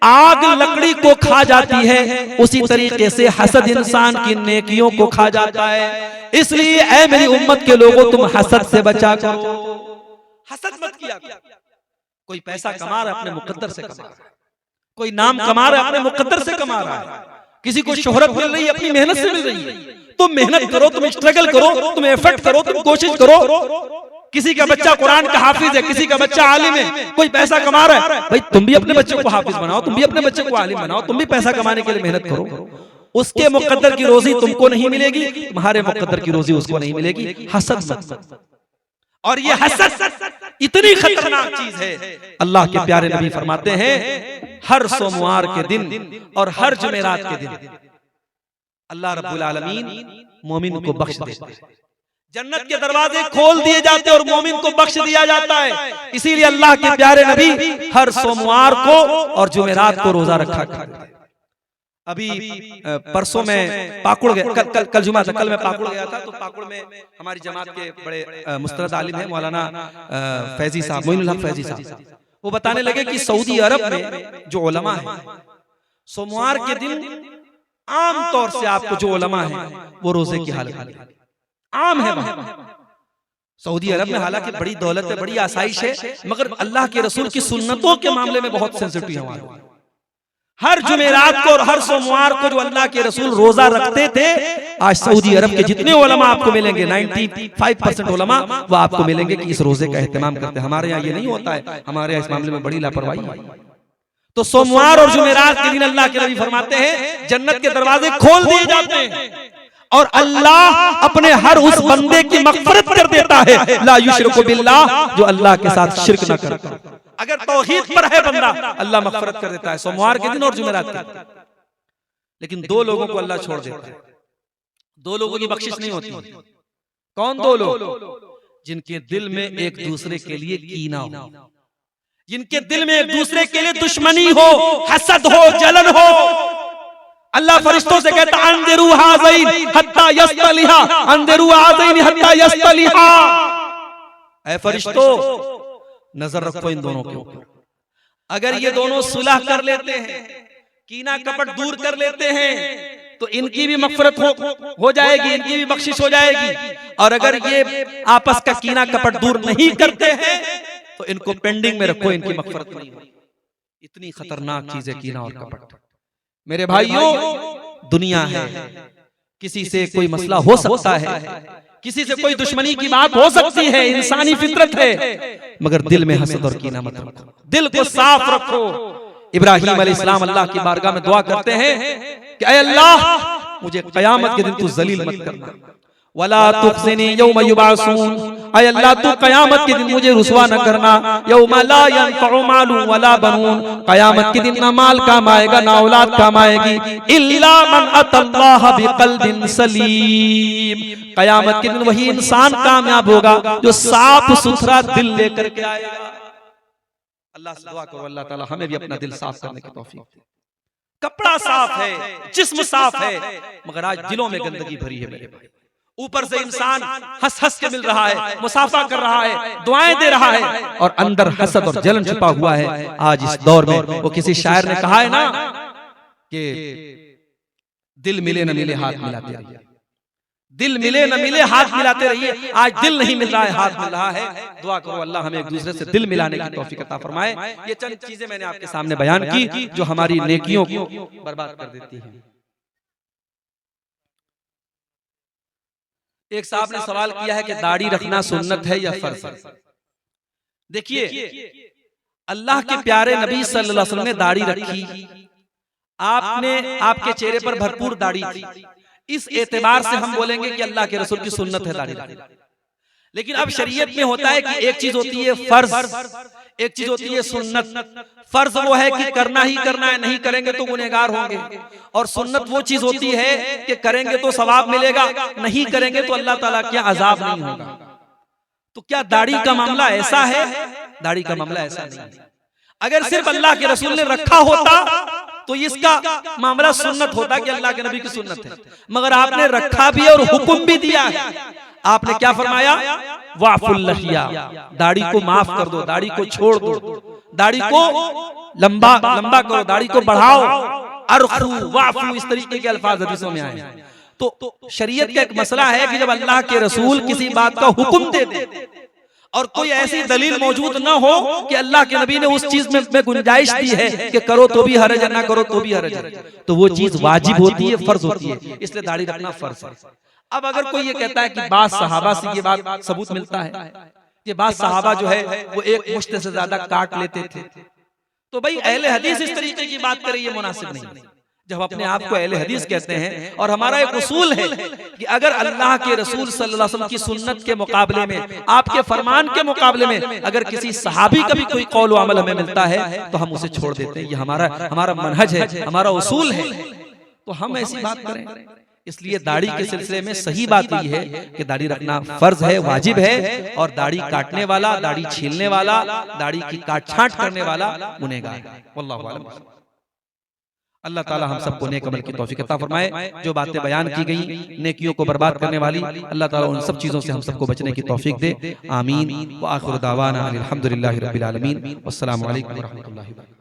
आग लकड़ी को खा जाती है, उसी तरीके से हसद इंसान की नेकियों को खा जाता है। इसलिए ऐ मेरी उम्मत के लोगों, तुम हसद से बचा करो, हसद मत किया करो। कोई पैसा कमा रहा है अपने मुकद्दर से कमा रहा है, कोई नाम कमा रहा है अपने मुकद्दर से कमा रहा है, किसी को शोहरत मिल रही है अपनी मेहनत से मिल रही है। तुम मेहनत करो, तुम स्ट्रगल करो, तुम एफर्ट करो, तुम कोशिश करो। किसी का बच्चा कुरान का हाफिज है, किसी का बच्चा आलिम है, कोई पैसा कमा रहा है, भाई तुम भी अपने बच्चे को हाफिज बनाओ, तुम भी अपने बच्चे को आलिम बनाओ, तुम भी पैसा कमाने के लिए मेहनत करो। उसके मुकद्दर की रोजी तुमको नहीं मिलेगी, तुम्हारे मुकद्दर की रोजी उसको नहीं मिलेगी। हसद मत। और ये हसद इतनी खतरनाक चीज है, अल्लाह के प्यारे नबी फरमाते हैं, हर सोमवार के दिन और हर जुमेरात के दिन अल्लाह रब्बुल आलमीन मोमिन को बख्श देता है। जन्नत के दरवाजे खोल दिए जाते हैं और मोमिन को बख्श दिया जाता है। इसीलिए अल्लाह के प्यारे नबी हर सोमवार को और जुमेरात को रोजा रखा करते हैं। अभी परसों में पाकुड़ गया, कल जुमा था, कल मैं पाकुड़ गया था। तो पाकुड़ में हमारी जमात के बड़े मुस्तरद आलिम हैं मौलाना फैजी साहब, मोइनुल हक फैजी साहब, वो बताने लगे कि सऊदी अरब में जो उलमा है, सोमवार के दिन आम तौर से आपको जो उलमा है वो रोजे की हालत में आम है वहां सऊदी अरब में। हालांकि बड़ी दौलत है, बड़ी आसाइश है, मगर अल्लाह के रसूल की सुन्नतों के मामले में बहुत सेंसिटिव है। हर जुमेरात को और हर सोमवार को जो अल्लाह के रसूल रोजा रखते थे, आज सऊदी अरब के जितने उलमा आपको मिलेंगे, 95% उलमा वो आपको मिलेंगे कि इस रोजे का एहतमाम करते हैं। हमारे यहाँ ये नहीं होता है, हमारे यहाँ इस मामले में बड़ी लापरवाही है। तो सोमवार और जुमेरात के दिन अल्लाह के नबी फरमाते हैं, जन्नत के दरवाजे खोल दिए जाते हैं और अल्लाह अपने हर उस बंदे की मग़फ़िरत कर देता है, ला युश्रिकु बिल्लाह, जो अल्लाह के साथ शिर्क न करता। अगर तौहीद पर है बंदा, अल्लाह मग़फ़िरत कर देता है सोमवार के दिन और जुमेरात के दिन। लेकिन दो लोगों को अल्लाह छोड़ देता है, दो लोगों की बख्शिश नहीं होती। कौन दो लोग? जिनके दिल में एक दूसरे के लिए कीना हो, जिनके दिल में एक दूसरे के लिए दुश्मनी हो, हसद हो, जलन हो। अल्लाह फरिश्तों से कहता अंदिरू हाज़ैन हत्ता यस्तलिहा, अंदिरू हाज़ैन हत्ता यस्तलिहा। ऐ फरिश्तों नजर रखो इन दोनों के ऊपर, अगर ये दोनों सुलह कर लेते हैं, कीना कपट दूर कर लेते हैं, तो इनकी भी मगफिरत हो जाएगी, इनकी भी बख्शिश हो जाएगी। और अगर ये आपस का कीना कपट दूर नहीं करते हैं तो इनको पेंडिंग में रखो, इनकी मगफिरत नहीं होगी। इतनी खतरनाक चीज है कीना और कपट। मेरे भाइयों, दुनिया है, किसी से कोई मसला हो सकता है, किसी से कोई दुश्मनी की बात हो सकती है, इंसानी फितरत है, मगर दिल में हसद और कीना मत रखो, दिल को साफ रखो। इब्राहिम अलैहिस्सलाम अल्लाह की बारगाह में दुआ करते हैं कि ऐ अल्लाह मुझे क़यामत के दिन तू जलील मत करना, वला तुख़ज़िनी यौम युबअसून, ऐ अल्लाह तू क़यामत के दिन मुझे रुसवा न करना। यौम ला यनफ़उ मालुन वला बनून, क़यामत के दिन ना माल काम आएगा ना औलाद काम आएगी, इल्ला मन अतल्लाह बिक़ल्बिन सलीम। क़यामत के दिन वही इंसान कामयाब होगा जो साफ सुथरा दिल लेकर के आएगा। अल्लाह से दुआ करो अल्लाह ताला हमें भी अपना दिल साफ करने की तौफीक दे। कपड़ा साफ है, जिस्म साफ है, मगर आज दिलों में गंदगी भरी है मेरे भाई। ऊपर से इंसान हंस हंस के मिल रहा है, मुसाफा कर रहा है, दुआएं दे रहा है, और अंदर हसद और जलन छिपा हुआ है। आज इस दौर में वो किसी शायर ने कहा है ना कि दिल मिले न मिले हाथ मिलाते रहिए, दिल मिले न मिले हाथ मिलाते रहिए। आज दिल नहीं मिल रहा है, हाथ मिल रहा है। दुआ करो अल्लाह हमें एक दूसरे से दिल मिलाने की तौफीक अता फरमाए। ये चंद चीजें मैंने आपके सामने बयान की जो हमारी नेकियों को बर्बाद कर देती हैं। एक साहब ने सवाल किया है कि दाढ़ी रखना सुन्नत है या फर्ज है। देखिए, अल्लाह के प्यारे नबी सल्लल्लाहु अलैहि वसल्लम ने दाढ़ी रखी, आपने आपके चेहरे पर भरपूर दाढ़ी थी, इस एतबार से हम बोलेंगे कि अल्लाह के रसूल की सुन्नत है दाढ़ी रखना। लेकिन अब शरीयत में होता है कि एक चीज होती है फर्ज, एक चीज होती है सुन्नत। फर्ज वो है कि करना ही करना है, नहीं करेंगे तो गुनहगार होंगे, और सुन्नत वो चीज होती है कि करेंगे तो सवाब मिलेगा, नहीं करेंगे तो अल्लाह ताला के अजाब नहीं होगा। तो क्या दाढ़ी का मामला ऐसा है? दाढ़ी का मामला ऐसा नहीं है। अगर सिर्फ अल्लाह के रसूल ने रखा होता तो इसका मामला सुन्नत होता कि अल्लाह के नबी की सुन्नत है, मगर आपने रखा भी और हुक्म भी दिया है। आपने क्या फरमाया? वाफुल लहिया, दाढ़ी को माफ कर दो, दाढ़ी को छोड़ दो, दाढ़ी को लंबा करो, दाढ़ी को बढ़ाओ, अरखू वाफू, इस तरीके के अल्फाज हदीसों में आए। तो शरीयत का एक मसला है कि जब अल्लाह के रसूल किसी बात का हुक्म दे दे और कोई ऐसी दलील मौजूद ना हो कि अल्लाह के नबी ने उस चीज में गुंजाइश दी है कि करो तो भी हरज है, ना करो तो भी हरज है, तो वो चीज वाजिब होती है, फर्ज होती है। इसलिए दाढ़ी रखना फर्ज है। अब अगर कोई ये कहता है कि बाद सहाबा से ये बात सबूत मिलता है कि बाद सहाबा जो है वो एक मुश्त से ज्यादा काट लेते थे, तो भाई अहले हदीस इस तरीके की बात करे ये मुनासिब नहीं। जब अपने आप को अहले हदीस कहते हैं, और हमारा एक उसूल है कि अगर अल्लाह के रसूल सल्लल्लाहु अलैहि वसल्लम की सुन्नत के मुकाबले में, आपके फरमान के मुकाबले में अगर किसी सहाबी का भी कोई कौल व अमल हमें मिलता है तो हम उसे छोड़ देते हैं। ये हमारा मनहज है, हमारा उसूल है, तो हम ऐसी बात करें। इसलिए दाढ़ी के सिलसिले में सही बात यही है कि दाढ़ी रखना फर्ज है, वाजिब है, और दाढ़ी काटने वाला, दाढ़ी छीलने वाला, दाढ़ी की काट छांट करने वाला गुनहगार है। वल्लाहु आलम। अल्लाह ताला हम सबको नेक अमल की तौफीक अता फरमाए। जो बातें बयान की गई नेकियों को बर्बाद करने वाली, अल्लाह ताला उन सब चीजों से हम सबको बचने की तौफीक दे। आमीन। व आखिर दावाना अल्हम्दुलिल्लाहि रब्बिल आलमीन। वस्सलामु अलैकुम व रहमतुल्लाहि व बरकातुहू।